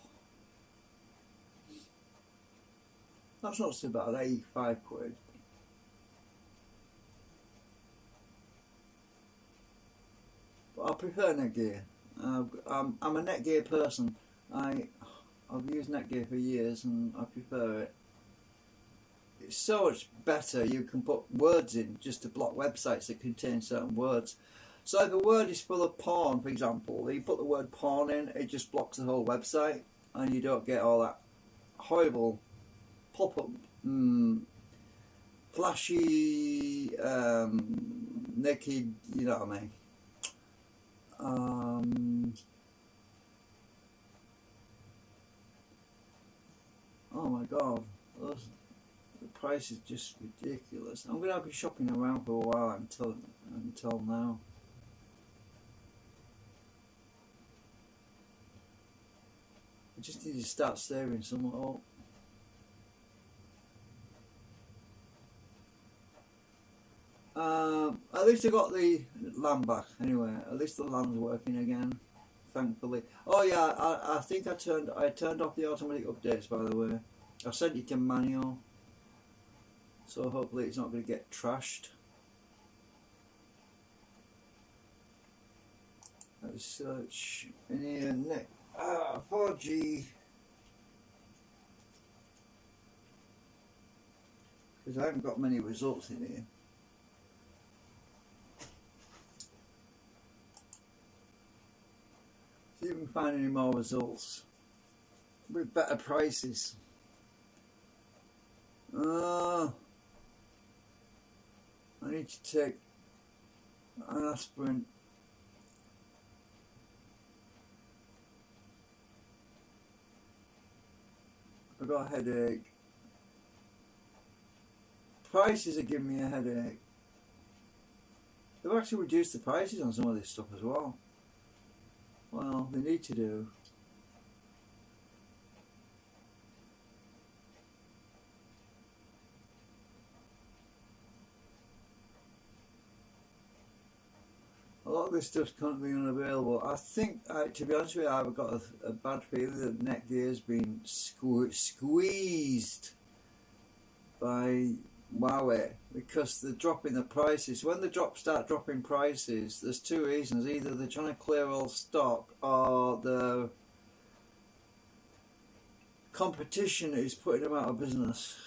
That's not so bad, 85 quid. But I prefer Netgear. I'm a Netgear person. I've used Netgear for years and I prefer it. It's so much better. You can put words in just to block websites that contain certain words. So if a word is full of porn, for example, you put the word porn in, it just blocks the whole website, and you don't get all that horrible pop-up, flashy, naked, you know what I mean. Oh my god, the price is just ridiculous. I'm gonna be shopping around for a while until now. I just need to start saving somewhat up. At least I got the land back anyway. At least the land's working again, thankfully. Oh yeah, I think I turned off the automatic updates, by the way. I sent it to manual, so hopefully it's not going to get trashed. Let's search in here. 4G, because I haven't got many results in here. See if we can find any more results with better prices. I need to take an aspirin. I got a headache. Prices are giving me a headache. They've actually reduced the prices on some of this stuff as well. Well, they need to do. A lot of this stuff's currently unavailable. I think, to be honest with you, I've got a bad feeling that Netgear has been squeezed by Huawei because they're dropping the prices. When they start dropping prices, there's two reasons. Either they're trying to clear all stock, or the competition is putting them out of business.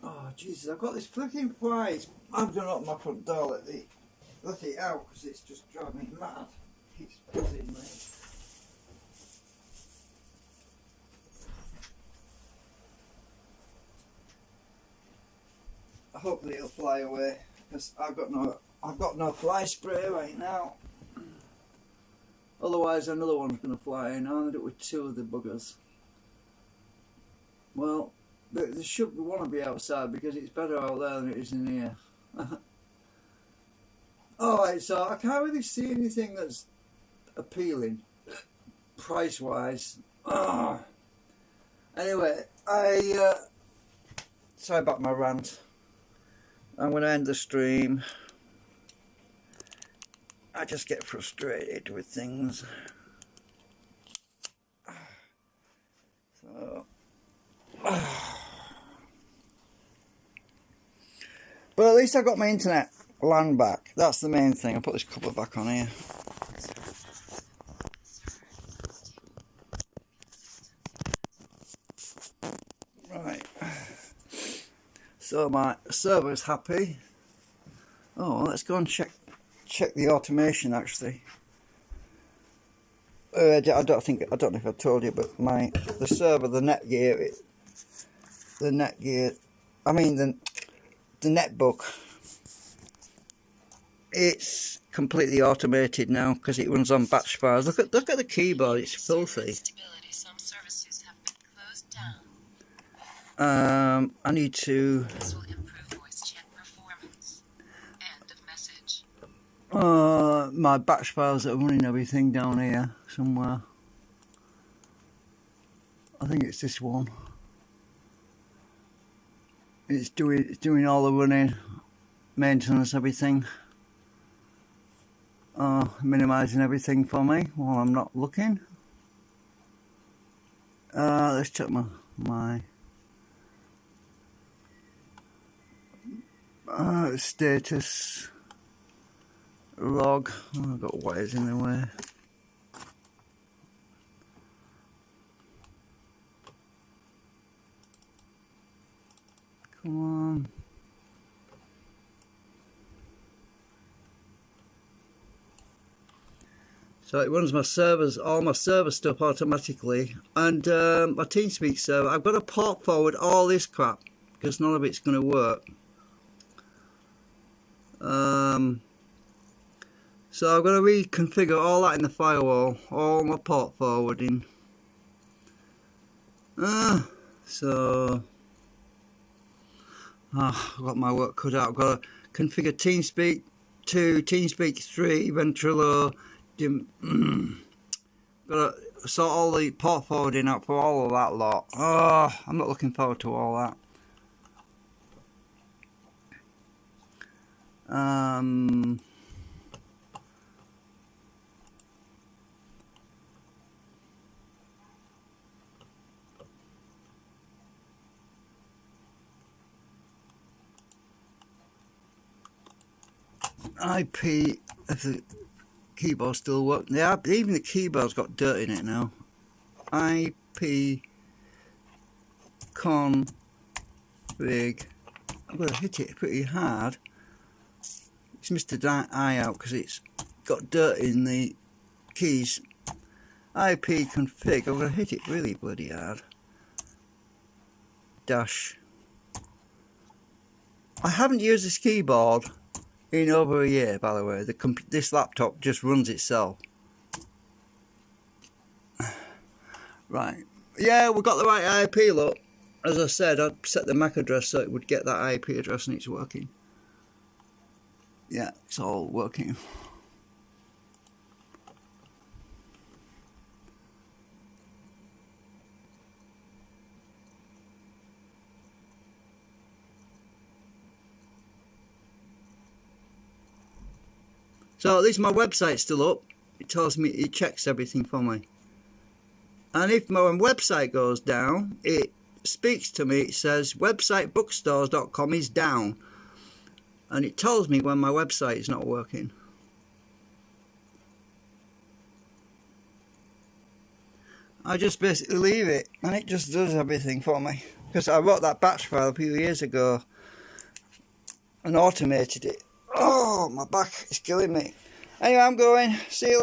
Oh Jesus! I've got this fucking flies. I'm going to open my front door. Let it out because it's just driving me mad. It keeps buzzing me. Hopefully it'll fly away because I've got no fly spray right now. Otherwise another one's going to fly in. I'll end up with two of the buggers. Well, there should want to be outside because it's better out there than it is in here. Alright, so I can't really see anything that's appealing price wise. Anyway, sorry about my rant. I'm going to end the stream. I just get frustrated with things. So, but at least I got my internet land back. That's the main thing. I'll put this cover back on here. Right. So my server's happy. Oh, let's go and check the automation actually. I don't know if I told you, but the server, the Netgear, the netbook, it's completely automated now because it runs on batch files. Look at the keyboard; it's filthy. Some services have been closed down. I need to. This will improve voice chat performance. End of message. My batch files are running everything down here somewhere. I think it's this one. It's doing all the running, maintenance, everything. Minimizing everything for me while I'm not looking. Let's check my status log. Oh, I've got wires in the way. Come on. So it runs my servers, all my server stuff automatically, and my TeamSpeak server. I've got to port forward all this crap because none of it's going to work. So I've got to reconfigure all that in the firewall, all my port forwarding. So I've got my work cut out. I've got to configure TeamSpeak 2, TeamSpeak 3, Ventrilo. Got to sort all the port forwarding out for all of that lot. I'm not looking forward to all that. IP, if the keyboard still works. Yeah, even the keyboard's got dirt in it now. IP config. I'm going to hit it pretty hard. It's missed the eye out because it's got dirt in the keys. IP config. I'm going to hit it really bloody hard. Dash. I haven't used this keyboard in over a year, by the way. This laptop just runs itself. Right. Yeah, we got the right IP, look. As I said, I'd set the MAC address so it would get that IP address and it's working. Yeah, it's all working. So at least my website's still up. It tells me, it checks everything for me. And if my website goes down, it speaks to me. It says websitebookstores.com is down. And it tells me when my website is not working. I just basically leave it and it just does everything for me. Because I wrote that batch file a few years ago and automated it. Oh, my back is killing me. Anyway, I'm going. See you later.